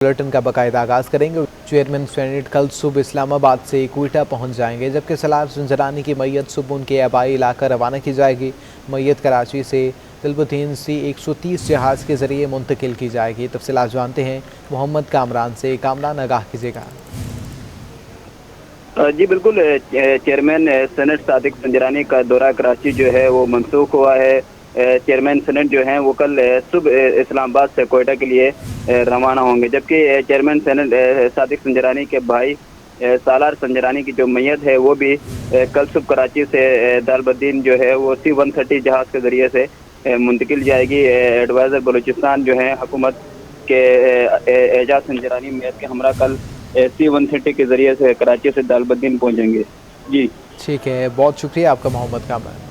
Bulletin का बाकायदा आगाज़ करेंगे। चेयरमैन सेनेट कल सुबह इस्लामाबाद से कोयटा पहुंच जाएंगे, जबकि सलार ज़ंजरानी की मैयत सुबह उनके आबाई इलाका रवाना की जाएगी। मैयत कराची से तिलबुद्दीन C-130 जहाज़ के ज़रिए मुंतकिल की जाएगी। तफसीलात जानते हैं मोहम्मद कामरान से। कामरान, आगाह कीजिएगा। जी बिल्कुल, चेयरमैन सेनेट सादिक ज़ंजरानी का दौरा कराची जो है वो मनसूख हुआ है। चेयरमैन सेनेट जो हैं वो कल सुबह इस्लामाबाद से कोयटा के लिए रवाना होंगे, जबकि चेयरमैन सेनेट सादिक ज़ंजरानी के भाई सालार ज़ंजरानी की जो मैयत है वो भी कल सुबह कराची से दालबद्दीन जो है वो C-130 जहाज़ के ज़रिए से मुंतकिल जाएगी। एडवाइज़र बलूचिस्तान जो है हुकूमत के एजाज ज़ंजरानी मैयत के हमरा कल C-130 के ज़रिए से कराची से दालबद्दीन पहुँचेंगे। जी ठीक है, बहुत शुक्रिया आपका मोहम्मद कामरान।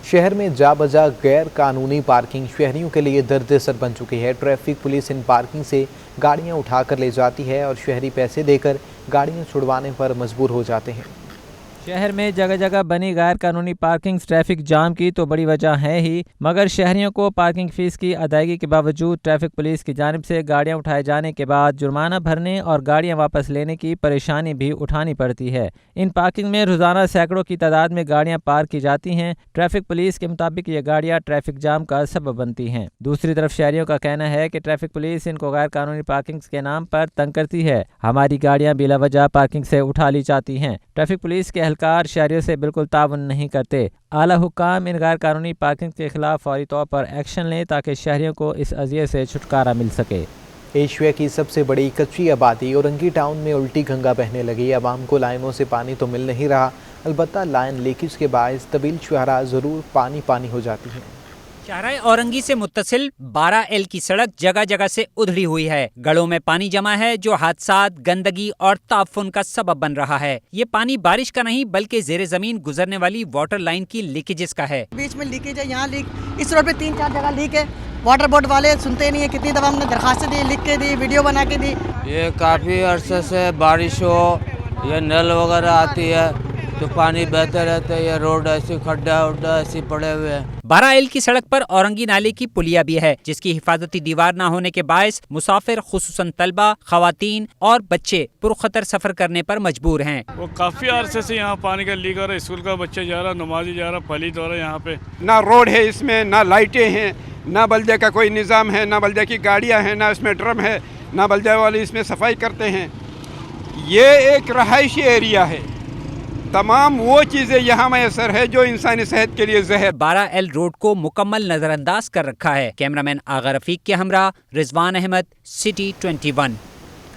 शहर में जा बजा गैर कानूनी पार्किंग शहरियों के लिए दर्द सर बन चुकी है। ट्रैफिक पुलिस इन पार्किंग से गाड़ियां उठाकर ले जाती है और शहरी पैसे देकर गाड़ियां छुड़वाने पर मजबूर हो जाते हैं। शहर में जगह जगह बनी गैर कानूनी पार्किंग ट्रैफिक जाम की तो बड़ी वजह है ही, मगर शहरियों को पार्किंग फीस की अदायगी के बावजूद ट्रैफिक पुलिस की जानिब से गाड़ियां उठाए जाने के बाद जुर्माना भरने और गाड़ियां वापस लेने की परेशानी भी उठानी पड़ती है। इन पार्किंग में रोजाना सैकड़ों की तादाद में गाड़ियां पार्क की जाती हैं। ट्रैफिक पुलिस के मुताबिक ये गाड़ियां ट्रैफिक जाम का सबब बनती हैं। दूसरी तरफ शहरियों का कहना है कि ट्रैफिक पुलिस इनको गैर कानूनी पार्किंग के नाम पर तंग करती है। हमारी गाड़ियां बिला वजह पार्किंग से उठा ली जाती हैं। ट्रैफिक पुलिस के एहलकार शहरियों से बिल्कुल ताउन नहीं करते। आला हुक्काम इन गैर कानूनी पार्किंग के खिलाफ फौरी तौर पर एक्शन लें ताकि शहरियों को इस अजियत से छुटकारा मिल सके। एशिया की सबसे बड़ी कच्ची आबादी औरंगी टाउन में उल्टी गंगा बहने लगी। आवाम को लाइनों से पानी तो मिल नहीं रहा, अलबत्ता लाइन लीकेज के बायस तवील शाहराह ज़रूर पानी पानी हो जाती है। शाहराह औरंगी से मुत्तसिल 12L की सड़क जगह जगह से उधड़ी हुई है। गड़ों में पानी जमा है जो हादसात, गंदगी और ताफुन का सबब बन रहा है। ये पानी बारिश का नहीं बल्कि जेरे जमीन गुजरने वाली वाटर लाइन की लीकेजेस का है। बीच में लीकेज है, यहाँ लीक, इस रोड पे 3-4 जगह लीक है। वाटर बोर्ड वाले सुनते नहीं है। कितनी दफा हमने दरखास्तें दी, लिख के दी, वीडियो बना के दी। ये काफ़ी अरसे से बारिश हो या नल वगैरह आती है तो पानी बहते रहते हैं। ये रोड ऐसी खड्डा उड्डा ऐसी पड़े हुए हैं। 12L की सड़क पर औरंगी नाले की पुलिया भी है, जिसकी हिफाजती दीवार न होने के बायस मुसाफिर खुसूसन तलबा, खवातीन और बच्चे पुरखतर सफर करने पर मजबूर हैं। वो काफी अरसे से यहाँ पानी का लीक हो रहा है। स्कूल का बच्चे जा रहा, नमाजी जा रहा, पलीद हो रहा है। यहाँ पे ना रोड है, इसमें ना लाइटें हैं, ना बल्दिया का कोई निज़ाम है, ना बल्दिया की गाड़ियाँ हैं, ना इसमें ड्रम है, ना बल्दिया वाले इसमें सफाई करते हैं। ये एक रहायशी एरिया है। तमाम वो चीज़ें यहाँ मैसर है जो इंसानी सेहत के लिए जहर। 12L रोड को मुकम्मल नजरअंदाज कर रखा है। कैमरामैन आगा रफीक के हमरा रिजवान अहमद, सिटी 21।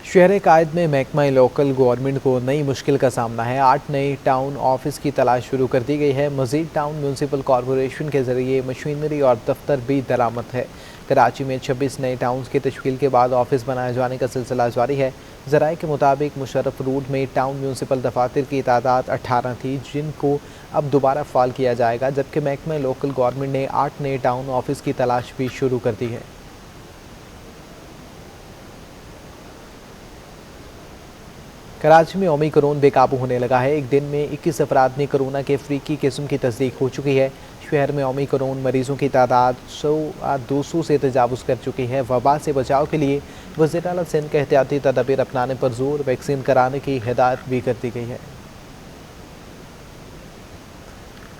शहर कायद में महकमा लोकल गवर्नमेंट को नई मुश्किल का सामना है। 8 नए टाउन ऑफिस की तलाश शुरू कर दी गई है। मजीद टाउन म्यूनसिपल कॉरपोरेशन के जरिए मशीनरी और दफ्तर भी दरामद है। कराची में 26 नए टाउन्स की तश्कील के बाद ऑफिस बनाए जाने का सिलसिला जारी है। ज़राए के मुताबिक मुशर्रफ रोड में टाउन म्यूनसिपल दफातर की तादाद 18 थी, जिनको अब दोबारा फाल किया जाएगा, जबकि महकमा लोकल गवर्नमेंट ने 8 नए टाउन ऑफिस की तलाश भी शुरू कर दी है। कराची में ओमिक्रॉन बेकाबू होने लगा है। एक दिन में 21 अफराद में कोरोना के अफ्रीकी किस्म की तस्दीक हो चुकी है। शहर में ओमिक्रॉन मरीजों की तादाद 200 से तजावुज़ कर चुकी है। वबा से बचाव के लिए वज़ीर आला सिंध के एहतियाती तदाबीर अपनाने पर जोर, वैक्सीन कराने की हिदायत भी कर दी गई है।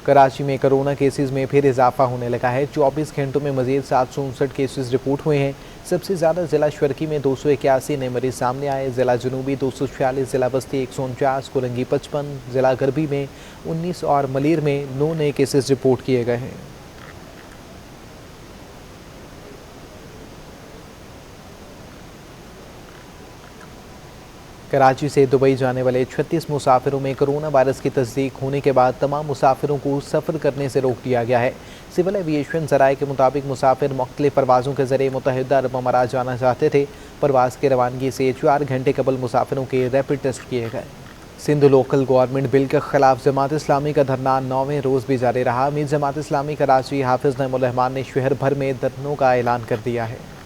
कराची में कोरोना केसेस में फिर इजाफा होने लगा है। 24 घंटों में मजीद 759 केसेस रिपोर्ट हुए हैं। सबसे ज़्यादा ज़िला शर्की में 281 नए मरीज सामने आए। ज़िला जनूबी 246, ज़िला बस्ती 149, कोलंगी 55, ज़िला गरबी में 19 और मलीर में 9 नए केसेस रिपोर्ट किए गए हैं। कराची से दुबई जाने वाले 36 मुसाफिरों में कोरोना वायरस की तस्दीक होने के बाद तमाम मुसाफिरों को सफ़र करने से रोक दिया गया है। सिविल एविएशन ज़राए के मुताबिक मुसाफिर मुख्तलिफ परवाज़ों के ज़रिए मुत्तहिदा अरब अमारात जाना चाहते थे। परवाज़ की रवानगी से 4 घंटे कबल मुसाफिरों के रैपिड टेस्ट किए गए। सिंध लोकल गवर्नमेंट बिल के खिलाफ जमात इस्लामी का धरना 9वें रोज़ भी जारी रहा। अमीर जमात इस्लामी कराची हाफिज़ नईमुल रहमान ने शहर भर में धरनों का ऐलान कर दिया है।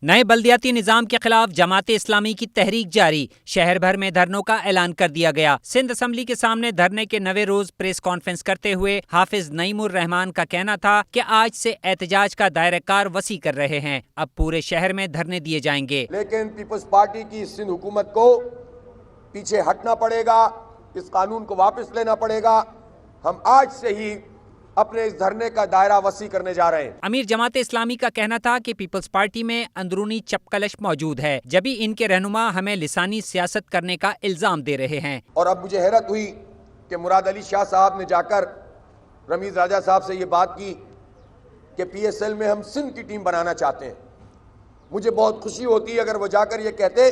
नए बल्दियाती निजाम के खिलाफ जमात इस्लामी की तहरीक जारी, शहर भर में धरनों का ऐलान कर दिया गया। सिंध असेंबली के सामने धरने के 9वें रोज प्रेस कॉन्फ्रेंस करते हुए हाफिज नईमुर रहमान का कहना था कि आज से एहतजाज का दायरा कार वसी कर रहे हैं, अब पूरे शहर में धरने दिए जाएंगे। लेकिन पीपल्स पार्टी की सिंध हुकूमत को पीछे हटना पड़ेगा, इस कानून को वापस लेना पड़ेगा। हम आज से ही अपने इस धरने का दायरा वसी करने जा रहे हैं। अमीर जमात इस्लामी का कहना था कि पीपल्स पार्टी में अंदरूनी चपकलश मौजूद है, जबकि इनके रहनुमा हमें लिसानी सियासत करने का इल्जाम दे रहे हैं। और अब मुझे हैरत हुई कि मुराद अली शाह साहब ने जाकर रमीज राजा साहब से ये बात की कि पीएसएल में हम सिंध की टीम बनाना चाहते हैं। मुझे बहुत खुशी होती अगर वो जाकर ये कहते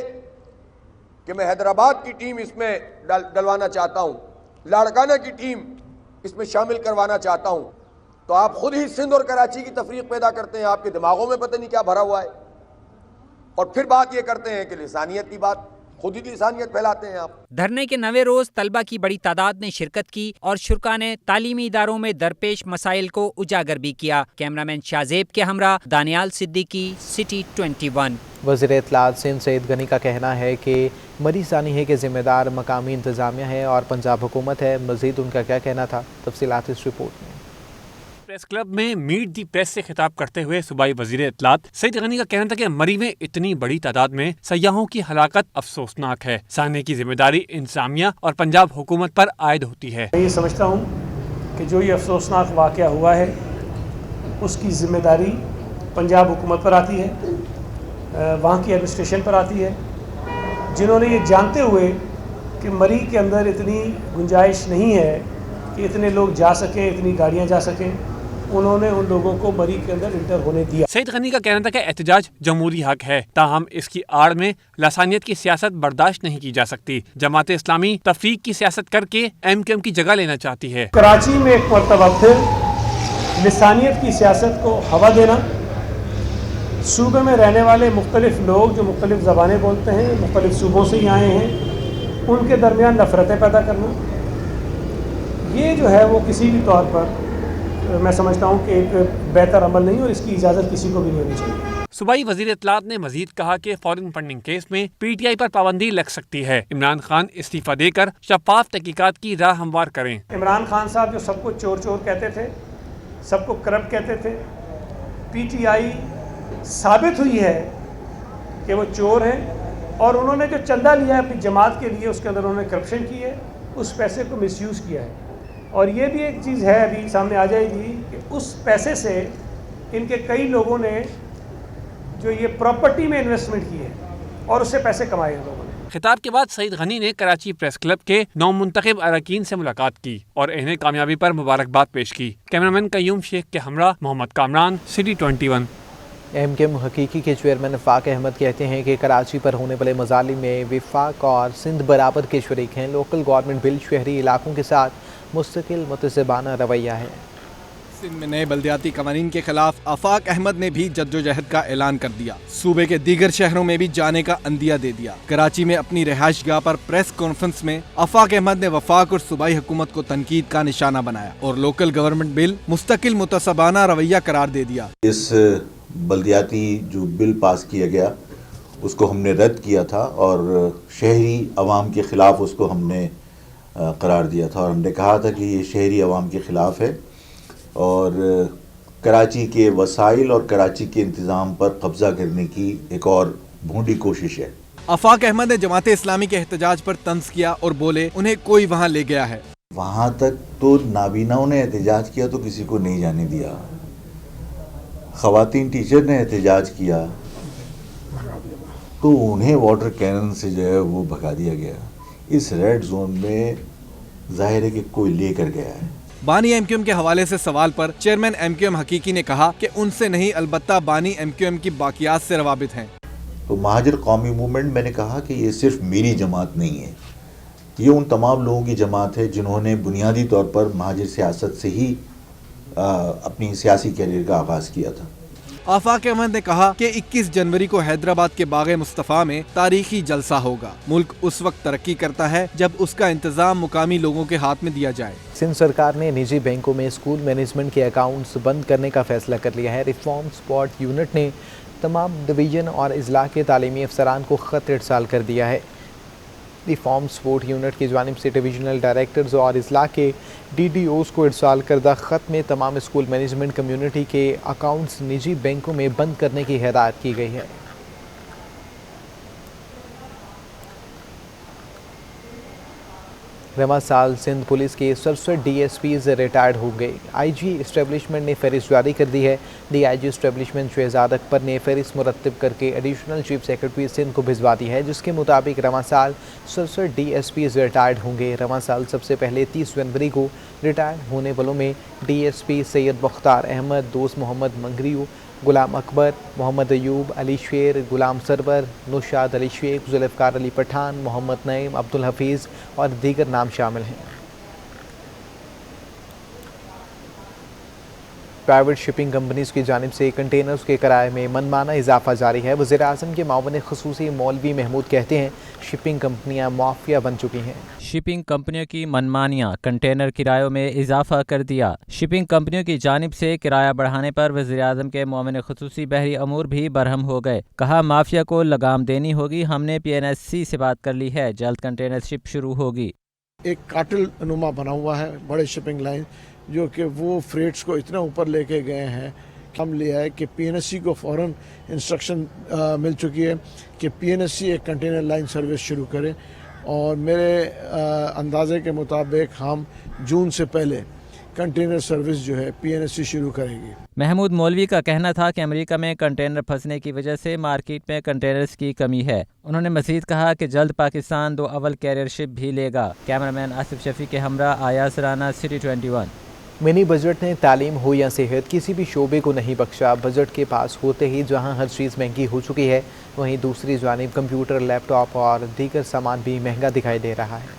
कि मैं हैदराबाद की टीम इसमें डलवाना चाहता हूँ, लाड़काना की टीम इसमें शामिल करवाना चाहता हूं, तो आप खुद ही सिंध और कराची की तफरीक पैदा करते हैं। आपके दिमागों में पता नहीं क्या भरा हुआ है, और फिर बात ये करते हैं कि लिसानियत की बात, खुद ही लिसानियत फैलाते हैं आप। धरने के 9वें रोज तलबा की बड़ी तादाद ने शिरकत की और शुरा ने तालीमी इदारों में दरपेश मसाइल को उजागर भी किया। कैमरामैन शाहजेब के हमरा दानियाल सिद्दीकी, सिटी 21। वज़ीर इत्तलात सिंध सईद गनी का कहना है कि मरीज़ानी है कि ज़िम्मेदार मकामी इंतज़ामिया है और पंजाब हुकूमत है। मज़ीद उनका क्या कहना था, तफसीलात इस रिपोर्ट में। प्रेस क्लब में मीट दी प्रेस से खिताब करते हुए सूबाई वज़ीर इत्तलात सईद गनी का कहना था कि मरी में इतनी बड़ी तादाद में सयाहों की हलाकत अफसोसनाक है। साने की जिम्मेदारी इंतजामिया और पंजाब हुकूमत पर आयद होती है। मैं ये समझता हूँ कि जो ये अफसोसनाक वाक़या हुआ है उसकी जिम्मेदारी पंजाब हुकूमत पर आती है, वहाँ की एडमिनिस्ट्रेशन पर आती है, जिन्होंने ये जानते हुए कि मरी के अंदर इतनी गुंजाइश नहीं है कि इतने लोग जा सकें, इतनी गाड़ियाँ जा सकें, उन्होंने उन लोगों को मरी के अंदर इंटर होने दिया। सईद गनी का कहना था कि एहतजाज जमहूरी हक है, ताहम इसकी आड़ में लसानियत की सियासत बर्दाश्त नहीं की जा सकती। जमात इस्लामी तफरीक की सियासत करके MQM की जगह लेना चाहती है। कराची में एक मरतबा फिर लसानियत की सियासत को हवा देना, सूबे में रहने वाले मुख्तलिफ लोग जो मुख्तलिफ ज़बानें बोलते हैं, मुख्तलिफ सूबों से ही आए हैं, उनके दरमियान नफ़रतें पैदा करना, ये जो है वो किसी भी तौर पर मैं समझता हूँ कि एक बेहतर अमल नहीं, और इसकी इजाज़त किसी को भी नहीं होनी चाहिए। सूबाई वज़ीर इत्तलात ने मजीद कहा कि फॉरेन फंडिंग केस में PTI पर पाबंदी लग सकती है। इमरान खान इस्तीफा देकर शफाफ तहकीकात की राह हमवार करें। इमरान खान साहब जो सबको चोर चोर कहते थे, सबको करप्ट कहते थे, PTI साबित हुई है कि वो चोर हैं, और उन्होंने जो चंदा लिया है अपनी जमात के लिए उसके अंदर उन्होंने करप्शन की है, उस पैसे को मिसयूज़ किया है। और ये भी एक चीज़ है अभी सामने आ जाएगी कि उस पैसे से इनके कई लोगों ने जो ये प्रॉपर्टी में इन्वेस्टमेंट की है और उससे पैसे कमाए हैं लोगों ने। खिताब के बाद सईद गनी ने कराची प्रेस क्लब के 9 मुंतखब अरकान से मुलाकात की और इन्हें कामयाबी पर मुबारकबाद पेश की। कैमरामैन कयूम शेख के हमरा मोहम्मद कामरान, सिटी 21। MQM हकीकी के चेयरमैन वफाक अहमद कहते हैं कि कराची पर होने वाले मजालिम में वफाक और सिंध बराबर के शरीक हैं। लोकल गवर्नमेंट बिल शहरी इलाकों के साथ मुस्तकिल मुतज़बाना रवैया है। सिंध में नए बल्दियाती कवानीन के खिलाफ आफाक अहमद ने भी जद्दोजहद का ऐलान कर दिया। सूबे के दीगर शहरों में भी जाने का अंदिया दे दिया। कराची में अपनी रिहाइश गाह पर प्रेस कॉन्फ्रेंस में आफाक अहमद ने वफाक और सूबाई हुकूमत को तनकीद का निशाना बनाया और लोकल गवर्नमेंट बिल मुस्तकिल मुतज़बाना रवैया करार दे दिया। इस बल्दियाती जो बिल पास किया गया उसको हमने रद्द किया था और शहरी अवाम के ख़िलाफ़ उसको हमने करार दिया था, और हमने कहा था कि ये शहरी अवाम के ख़िलाफ़ है और कराची के वसाइल और कराची के इंतज़ाम पर कब्ज़ा करने की एक और भूंडी कोशिश है। आफाक अहमद ने जमात इस्लामी के एहतजाज पर तंज किया और बोले उन्हें कोई वहाँ ले गया है। वहाँ तक तो नाबीनाओं ने एहतजाज किया तो किसी को नहीं जाने दिया। ख़वातीन टीचर ने एहतजाज किया तो उन्हें वाटर कैनन से जो है वो भगा दिया गया। इस रेड जोन में जाहिर है कि कोई लेकर गया है। बानी MQM के हवाले से सवाल पर चेयरमैन MQM हकीकी ने कहा कि उनसे नहीं, अलबत्ता बानी MQM की बाकियात से रवाबित हैं। तो महाजिर कौमी मूवमेंट, मैंने कहा कि ये सिर्फ मेरी जमात नहीं है, ये उन तमाम लोगों की जमात है जिन्होंने बुनियादी तौर पर महाजिर सियासत से ही अपनी सियासी कैरियर का आगाज़ किया था। आफाक अहमद ने कहा कि 21 जनवरी को हैदराबाद के बाग मुस्तफ़ा में तारीखी जलसा होगा। मुल्क उस वक्त तरक्की करता है जब उसका इंतजाम मुकामी लोगों के हाथ में दिया जाए। सिंध सरकार ने निजी बैंकों में स्कूल मैनेजमेंट के अकाउंट्स बंद करने का फैसला कर लिया है। रिफॉर्म सपोर्ट यूनिट ने तमाम डिवीज़न और अजला के तालीमी अफसरान को ख़त इरसाल कर दिया है। रिफॉर्म सपोर्ट यूनिट की जानिब से डिवीजनल डायरेक्टर्स और अजला के DDOs को इरसाल करदा ख़त में तमाम स्कूल मैनेजमेंट कम्यूनिटी के अकाउंट्स निजी बैंकों में बंद करने की हिदायत की गई है। रवा साल सिंध पुलिस के 67 DSPs रिटायर्ड हो गए। IG इस्टेब्लिशमेंट ने फहरिस्त जारी कर दी है। DIG इस्टेब्लिशमेंट शहजाद अकबर ने फहरिस्त मुरतब करके एडिशनल चीफ सेक्रेटरी सिंध को भिजवा दी है, जिसके मुताबिक रवा साल 67 DSPs रिटायर्ड होंगे। रवा साल सबसे पहले 30 जनवरी को रिटायर्ड होने वालों में DSP सैयद मुख्तार अहमद, दोस्त मोहम्मद मंगरियू, गुलाम अकबर, मोहम्मद अयूब, अली शेर, गुलाम सरवर, नुशाद अली शेख, जुल्फ़िकार अली पठान, मोहम्मद नईम, अब्दुल हफीज़ और दीगर नाम शामिल हैं। प्राइवेट शिपिंग कंपनीज की जानिब से कंटेनर्स के किराए में मनमाना इजाफा जारी है। वज़ीर-ए-आज़म के मावन ख़ुसूसी मौलवी महमूद कहते हैं, शिपिंग कंपनियां माफिया बन चुकी हैं। शिपिंग कंपनियों की मनमानियां, कंटेनर किरायों में इजाफा कर दिया। शिपिंग कंपनियों की जानिब से किराया बढ़ाने पर वज़ीर-ए-आज़म के मावन ख़ुसूसी बहरी अमूर भी बरहम हो गए। कहा, माफिया को लगाम देनी होगी। हमने PNSC से बात कर ली है, जल्द कंटेनर शिप शुरू होगी। एक काटिल नुमा बना हुआ है बड़े शिपिंग लाइन, जो कि वो फ्रेट्स को इतना ऊपर लेके गए हैं। हम लिया है कि PNSC को फ़ौरन इंस्ट्रक्शन मिल चुकी है कि PNSC एक कंटेनर लाइन सर्विस शुरू करे, और मेरे अंदाजे के मुताबिक हम जून से पहले कंटेनर सर्विस जो है PNSC शुरू करेगी। महमूद मौलवी का कहना था कि अमेरिका में कंटेनर फंसने की वजह से मार्केट में कंटेनर्स की कमी है। उन्होंने मजीद कहा कि जल्द पाकिस्तान 2 अव्वल कैरियर शिप भी लेगा। कैमरामैन आसिफ शफी के हमरा आयास राना, सिटी 21। मिनी बजट ने तालीम हो या सेहत किसी भी शोबे को नहीं बख्शा। बजट के पास होते ही जहां हर चीज़ महंगी हो चुकी है, वहीं दूसरी जानिब कंप्यूटर, लैपटॉप और दीगर सामान भी महंगा दिखाई दे रहा है।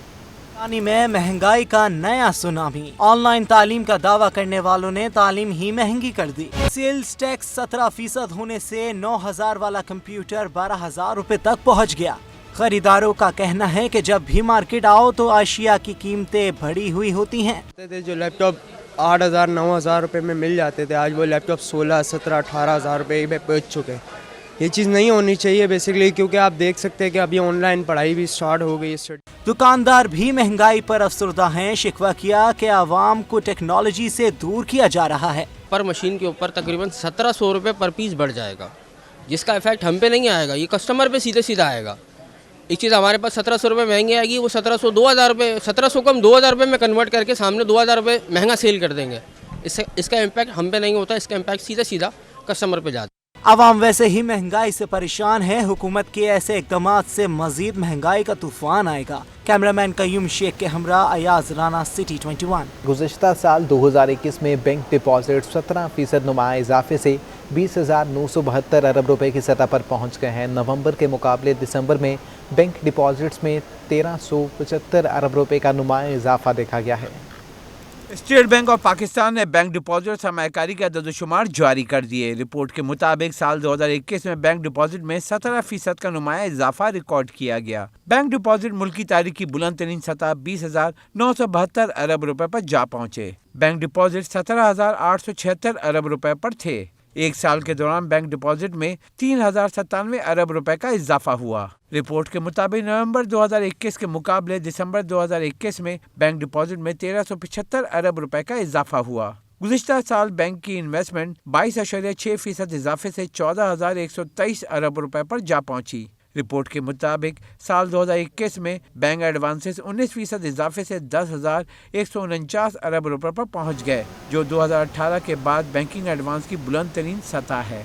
पानी में महंगाई का नया सुनामी। ऑनलाइन तालीम का दावा करने वालों ने तालीम ही महंगी कर दी। सेल्स टैक्स 17% होने से 9,000 वाला कंप्यूटर 12,000 रुपए तक पहुँच गया। खरीदारों का कहना है कि जब भी मार्केट आओ तो अशिया की कीमतें बढ़ी हुई होती हैं। जो लैपटॉप 8,000 9,000 रुपये में मिल जाते थे, आज वो लैपटॉप 16, 17, 18,000 रुपये में पहुँच चुके हैं। ये चीज़ नहीं होनी चाहिए बेसिकली, क्योंकि आप देख सकते हैं कि अभी ऑनलाइन पढ़ाई भी स्टार्ट हो गई है। दुकानदार भी महंगाई पर अफसरदा हैं। शिकवा किया कि आवाम को टेक्नोलॉजी से दूर किया जा रहा है। पर मशीन के ऊपर तकरीबन 1700 रुपये पर पीस बढ़ जाएगा, जिसका इफेक्ट हम पे नहीं आएगा, ये कस्टमर पे सीधे सीधा आएगा। एक चीज़ हमारे पास 1700 रुपये महंगी आएगी, वो 1700 2000 रुपये, 1700 को हम 2000 रुपये में कन्वर्ट करके सामने 2000 रुपये महंगा सेल कर देंगे। इसका इम्पैक्ट हम पे नहीं होता, इसका इम्पैक्ट सीधा सीधा कस्टमर पे जाता है। आवाम वैसे ही महंगाई से परेशान है। हुकूमत के ऐसे इक़दामात से मजीद महंगाई का तूफान आएगा। कैमरामैन कयूम शेख के हमरा अयाज राना, सिटी 21। गुज़श्ता साल 2021 में बैंक डिपॉजिट 17% नुमा इजाफे से 20,972 अरब रुपए की सतह पर पहुंच गए हैं। नवंबर के मुकाबले दिसंबर में बैंक डिपॉजिट्स में 1375 अरब रुपए का नुमा इजाफा देखा गया है। स्टेट बैंक ऑफ पाकिस्तान ने बैंक डिपॉजिट सरमायाकारी का अदद-ओ-शुमार जारी कर दिए। रिपोर्ट के मुताबिक साल 2021 में बैंक डिपॉजिट में 17% का नुमाया इजाफा रिकॉर्ड किया गया। बैंक डिपॉजिट मुल्की तारीख की बुलंद तरीन सतह 20,972 अरब रुपए पर जा पहुंचे। बैंक डिपॉजिट 17,876 अरब रुपए पर थे। एक साल के दौरान बैंक डिपॉजिट में 3,097 अरब रुपए का इजाफा हुआ। रिपोर्ट के मुताबिक नवंबर 2021 के मुकाबले दिसंबर 2021 में बैंक डिपॉजिट में 1375 अरब रुपए का इजाफा हुआ। गुज़िश्ता साल बैंक की इन्वेस्टमेंट 22.6% इजाफे से 14,123 अरब रुपए पर जा पहुंची। रिपोर्ट के मुताबिक साल 2021 में बैंक एडवांसेस 19% इजाफे से 10,149 अरब रुपए पर पहुंच गए, जो 2018 के बाद बैंकिंग एडवांस की बुलंद तरीन सतह है।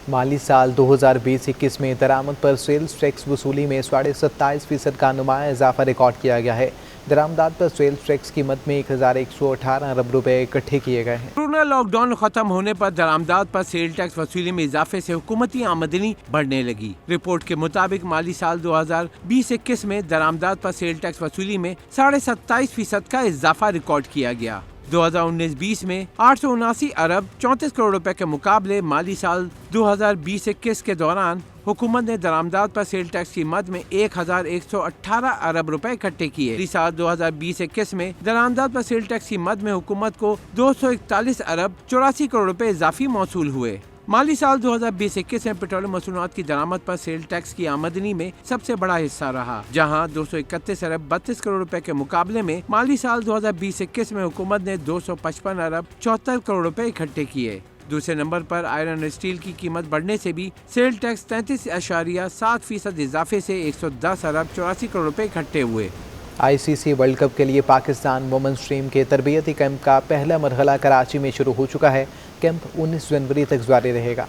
माली साल 2020-21 में दरामद पर सेल्स टैक्स वसूली में 27.5% का नुमाया इजाफा रिकॉर्ड किया गया है। दरामदात पर सेल्स टैक्स कीमत में 1,118 अरब रुपए इकट्ठे किए गए हैं। कोरोना लॉकडाउन खत्म होने पर दरामदात पर सेल टैक्स वसूली में इजाफे से हुकूमती आमदनी बढ़ने लगी। रिपोर्ट के मुताबिक माली साल 2020-21 में दरामदात पर सेल टैक्स वसूली में 27.5% का इजाफा रिकॉर्ड किया गया। 2019-20 में 879 अरब 34 करोड़ रुपए के मुकाबले माली साल 2020-21 के दौरान हुकूमत ने दरामदात पर सेल टैक्स की मद में 1,118 अरब रुपए इकट्ठे किए। इस साल 2020-21 में दरामदात पर सेल टैक्स की मद में हुकूमत को 241 अरब 84 करोड़ रुपए इजाफी मौसूल हुए। माली साल 2020-21 में पेट्रोलियम मसूनात की दरामद पर सेल टैक्स की आमदनी में सबसे बड़ा हिस्सा रहा, जहां 231 अरब 32 करोड़ रुपए के मुकाबले में माली साल 2020-21 में हुकूमत ने 255 अरब 74 करोड़ रुपए इकट्ठे किए। दूसरे नंबर पर आयरन और स्टील की कीमत बढ़ने से भी सेल टैक्स 33.7% इजाफे से 110 अरब 84 करोड़ रुपए इकट्ठे हुए। ICC वर्ल्ड कप के लिए पाकिस्तान वुमेन्स टीम के तरबियती कैंप का पहला मरहला कराची में शुरू हो चुका है। कैंप 19 जनवरी तक जारी रहेगा।